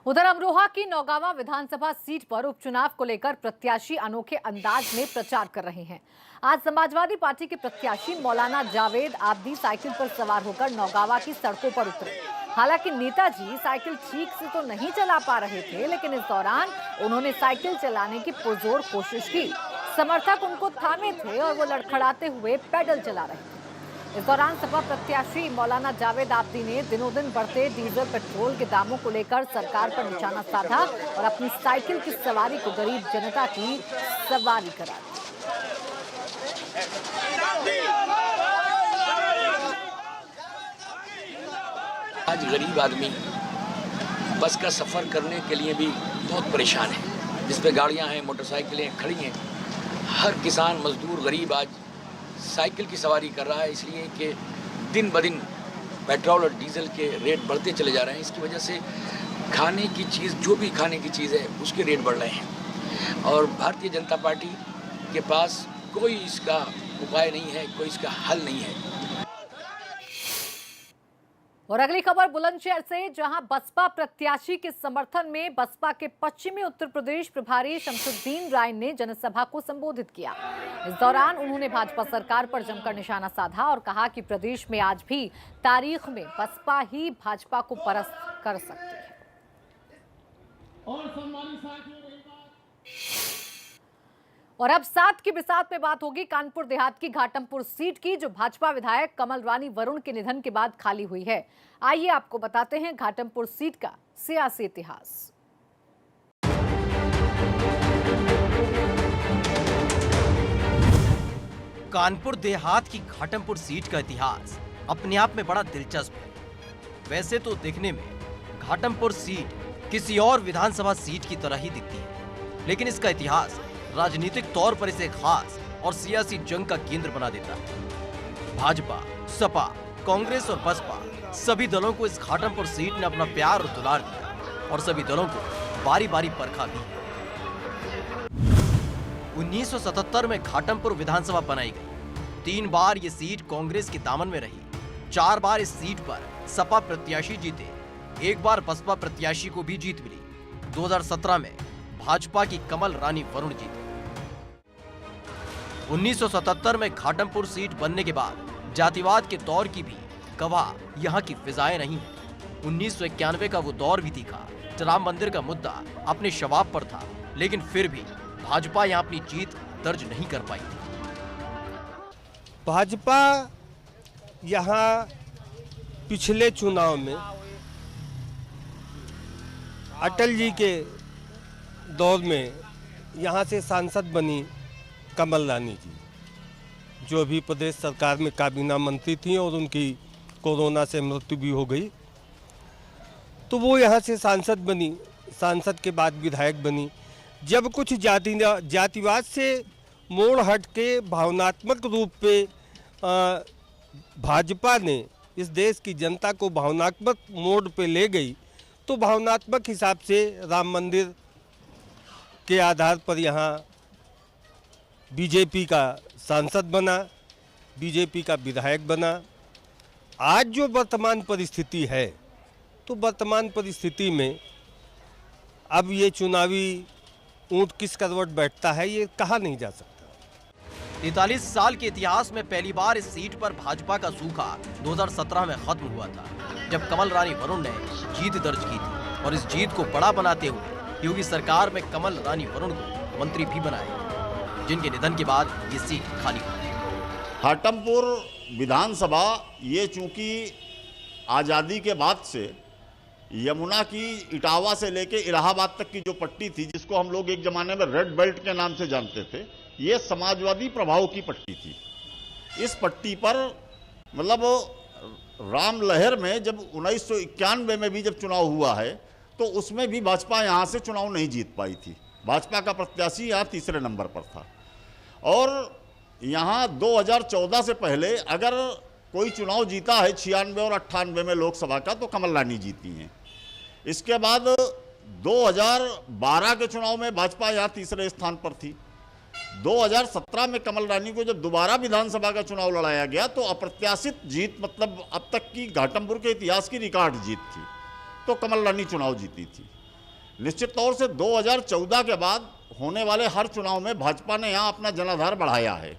उधर अमरोहा की नौगावा विधानसभा सीट पर उपचुनाव को लेकर प्रत्याशी अनोखे अंदाज में प्रचार कर रहे हैं। आज समाजवादी पार्टी के प्रत्याशी मौलाना जावेद आब्दी साइकिल पर सवार होकर नौगावा की सड़कों पर उतरे। हालांकि नेताजी साइकिल ठीक से तो नहीं चला पा रहे थे, लेकिन इस दौरान उन्होंने साइकिल चलाने की पुरजोर कोशिश की। समर्थक उनको थामे थे और वो लड़खड़ाते हुए पैदल चला रहे थे। इस दौरान सपा प्रत्याशी मौलाना जावेद आब्दी ने दिनों दिन बढ़ते डीजल पेट्रोल के दामों को लेकर सरकार पर निशाना साधा और अपनी साइकिल की सवारी को गरीब जनता की सवारी करा दी। आज गरीब आदमी बस का सफर करने के लिए भी बहुत परेशान है, जिस पे गाड़ियां हैं, मोटरसाइकिलें खड़ी हैं। हर किसान मजदूर गरीब आज साइकिल की सवारी कर रहा है, इसलिए कि दिन ब दिन पेट्रोल और डीजल के रेट बढ़ते चले जा रहे हैं। इसकी वजह से खाने की चीज़, जो भी खाने की चीज़ है, उसके रेट बढ़ रहे हैं और भारतीय जनता पार्टी के पास कोई इसका उपाय नहीं है, कोई इसका हल नहीं है। और अगली खबर बुलंदशहर से, जहां बसपा प्रत्याशी के समर्थन में बसपा के पश्चिमी उत्तर प्रदेश प्रभारी शमसुद्दीन राय ने जनसभा को संबोधित किया। इस दौरान उन्होंने भाजपा सरकार पर जमकर निशाना साधा और कहा कि प्रदेश में आज भी तारीख में बसपा ही भाजपा को परास्त कर सकती है। और अब सात की बिसात में बात होगी कानपुर देहात की घाटमपुर सीट की, जो भाजपा विधायक कमल रानी वरुण के निधन के बाद खाली हुई है। आइए आपको बताते हैं घाटमपुर सीट का सियासी इतिहास। कानपुर देहात की घाटमपुर सीट का इतिहास अपने आप में बड़ा दिलचस्प है। वैसे तो देखने में घाटमपुर सीट किसी और विधानसभा सीट की तरह ही दिखती है, लेकिन इसका इतिहास राजनीतिक तौर पर इसे खास और सियासी जंग का केंद्र बना देता है। भाजपा, सपा, कांग्रेस और बसपा सभी दलों को इस घाटमपुर सीट ने अपना प्यार और दुलार दिया और सभी दलों को बारी बारी परखा भी। 1977 में घाटमपुर विधानसभा बनाई गई। 3 बार ये सीट कांग्रेस के दामन में रही। 4 बार इस सीट पर सपा प्रत्याशी जीते, 1 बार बसपा प्रत्याशी को भी जीत मिली। 2017 में भाजपा की कमल रानी वरुण जीते। 1977 में घाटमपुर सीट बनने के बाद जातिवाद के दौर की भी गवाह यहाँ की फिजाएं नहीं है। 1991 का वो दौर भी दिखा। राम मंदिर का मुद्दा अपने शवाब पर था, लेकिन फिर भी भाजपा यहाँ अपनी जीत दर्ज नहीं कर पाई थी। भाजपा यहाँ पिछले चुनाव में अटल जी के दौर में यहाँ से सांसद बनी कमल रानी जी, जो अभी प्रदेश सरकार में काबीना मंत्री थी और उनकी कोरोना से मृत्यु भी हो गई। तो वो यहाँ से सांसद बनी, सांसद के बाद विधायक बनी। जब कुछ जातिवाद से मोड़ हट के भावनात्मक रूप पे भाजपा ने इस देश की जनता को भावनात्मक मोड़ पे ले गई, तो भावनात्मक हिसाब से राम मंदिर के आधार पर यहाँ बीजेपी का सांसद बना, बीजेपी का विधायक बना। आज जो वर्तमान परिस्थिति है, तो वर्तमान परिस्थिति में अब ये चुनावी ऊंट किस करवट बैठता है, ये कहा नहीं जा सकता। 43 साल के इतिहास में पहली बार इस सीट पर भाजपा का सूखा 2017 में खत्म हुआ था, जब कमल रानी वरुण ने जीत दर्ज की थी और इस जीत को बड़ा बनाते हुए योगी सरकार में कमल रानी वरुण को मंत्री भी बनाए, जिनके निधन के बाद ये सीट खाली हुई। घाटमपुर विधानसभा ये चूंकि आज़ादी के बाद से यमुना की इटावा से लेके इलाहाबाद तक की जो पट्टी थी, जिसको हम लोग एक जमाने में रेड बेल्ट के नाम से जानते थे, ये समाजवादी प्रभाव की पट्टी थी। इस पट्टी पर मतलब राम लहर में जब 1991 में भी जब चुनाव हुआ है, तो उसमें भी भाजपा यहाँ से चुनाव नहीं जीत पाई थी। भाजपा का प्रत्याशी यहाँ तीसरे नंबर पर था। और यहाँ 2014 से पहले अगर कोई चुनाव जीता है 96 और 98 में लोकसभा का, तो कमल रानी जीती हैं। इसके बाद 2012 के चुनाव में भाजपा यहाँ तीसरे स्थान पर थी। 2017 में कमल रानी को जब दोबारा विधानसभा का चुनाव लड़ाया गया, तो अप्रत्याशित जीत, मतलब अब तक की घाटमपुर के इतिहास की रिकॉर्ड जीत थी, तो कमल रानी चुनाव जीती थी। निश्चित तौर से 2014 के बाद होने वाले हर चुनाव में भाजपा ने यहाँ अपना जनाधार बढ़ाया है।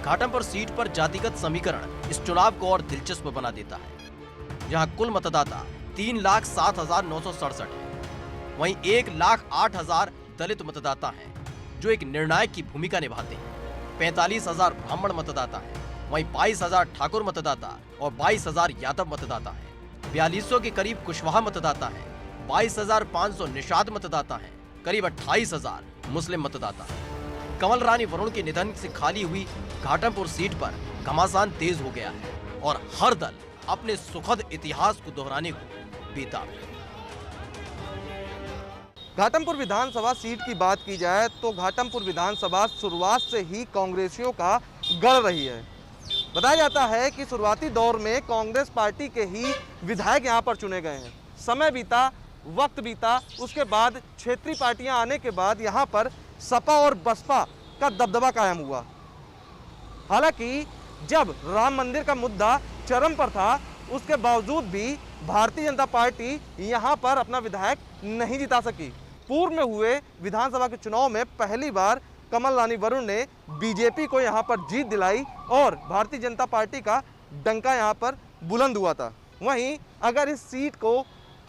घाटमपुर सीट पर जातिगत समीकरण इस चुनाव को और दिलचस्प बना देता है। यहाँ कुल मतदाता 3,07,967 है। वहीं 1,08,000 दलित मतदाता हैं, जो एक निर्णायक की भूमिका निभाते हैं। 45,000 ब्राह्मण मतदाता हैं, वहीं 22,000 ठाकुर मतदाता और 22,000 यादव मतदाता हैं। 4200 के करीब कुशवाहा मतदाता हैं, 22,500 निषाद मतदाता हैं, करीब 28,000 मुस्लिम मतदाता हैं। कमल रानी वरुण के निधन से खाली हुई घाटमपुर सीट पर घमासान तेज हो गया है और हर दल अपने सुखद इतिहास को दोहराने को बेताब है। घाटमपुर विधानसभा सीट की बात की जाए तो घाटमपुर विधानसभा शुरुआत से ही कांग्रेसियों का गढ़ रही है। बताया जाता है कि शुरुआती दौर में कांग्रेस पार्टी के ही विधायक यहाँ पर चुने गए हैं। समय बीता, वक्त बीता, उसके बाद क्षेत्रीय पार्टियां आने के बाद यहाँ पर सपा और बसपा का दबदबा कायम हुआ। हालांकि जब राम मंदिर का मुद्दा चरम पर था, उसके बावजूद भी भारतीय जनता पार्टी यहाँ पर अपना विधायक नहीं जिता सकी। पूर्व में हुए विधानसभा के चुनाव में पहली बार कमल रानी वरुण ने बीजेपी को यहाँ पर जीत दिलाई और भारतीय जनता पार्टी का डंका यहाँ पर बुलंद हुआ था। वहीं अगर इस सीट को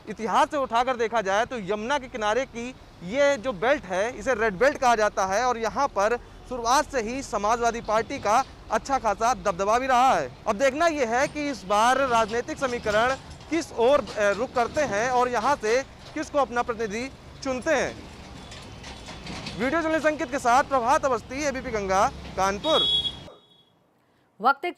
इतिहास से उठाकर देखा जाए तो यमुना के किनारे की ये जो बेल्ट है, इसे रेड बेल्ट कहा जाता है और यहाँ पर शुरुआत से ही समाजवादी पार्टी का अच्छा खासा दबदबा भी रहा है। अब देखना यह है कि इस बार राजनीतिक समीकरण किस ओर रुख करते हैं और यहाँ से किसको अपना प्रतिनिधि चुनते हैं। वीडियो जर्नलिस्ट अंकित के साथ प्रभात अवस्थी, एबीपी गंगा, कानपुर। वक्त एक